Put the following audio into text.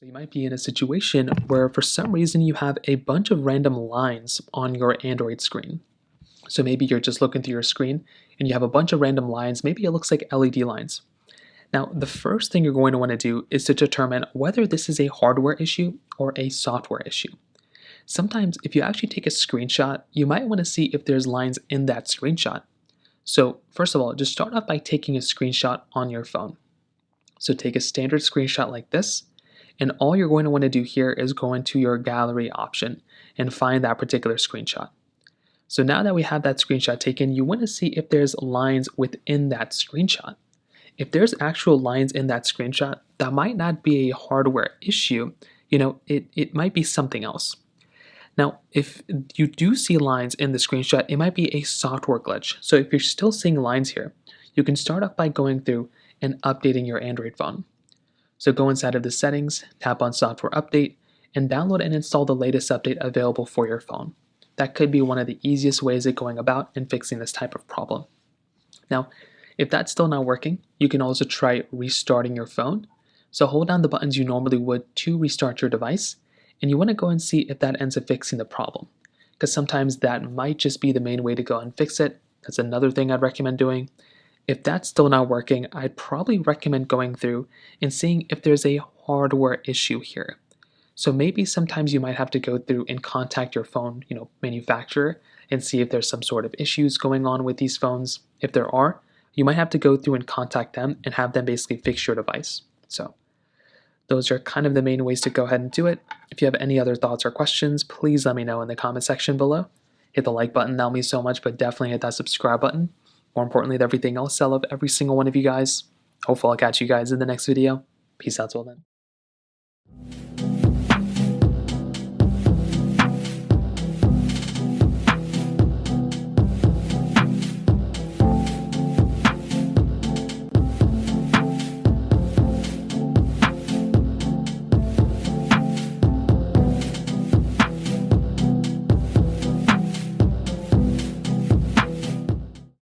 So you might be in a situation where for some reason you have a bunch of random lines on your Android screen. So maybe you're just looking through your screen and you have a bunch of random lines. Maybe it looks like LED lines. Now, the first thing you're going to want to do is to determine whether this is a hardware issue or a software issue. Sometimes if you actually take a screenshot, you might want to see if there's lines in that screenshot. So first of all, just start off by taking a screenshot on your phone. So take a standard screenshot like this, and all you're going to want to do here is go into your gallery option and find that particular screenshot. So now that we have that screenshot taken, you want to see if there's lines within that screenshot. If there's actual lines in that screenshot, that might not be a hardware issue. It might be something else. Now, if you do see lines in the screenshot, it might be a software glitch. So if you're still seeing lines here, you can start off by going through and updating your Android phone. So go inside of the settings, tap on software update, and download and install the latest update available for your phone. That could be one of the easiest ways of going about and fixing this type of problem. Now, if that's still not working, you can also try restarting your phone. So hold down the buttons you normally would to restart your device, and you want to go and see if that ends up fixing the problem, because sometimes that might just be the main way to go and fix it. That's another thing I'd recommend doing. If that's still not working, I'd probably recommend going through and seeing if there's a hardware issue here. So maybe sometimes you might have to go through and contact your phone, manufacturer and see if there's some sort of issues going on with these phones. If there are, you might have to go through and contact them and have them basically fix your device. So those are kind of the main ways to go ahead and do it. If you have any other thoughts or questions, please let me know in the comment section below. Hit the like button, that'll mean so much, but definitely hit that subscribe button. More importantly than everything else, I love every single one of you guys. Hopefully I'll catch you guys in the next video. Peace out till then.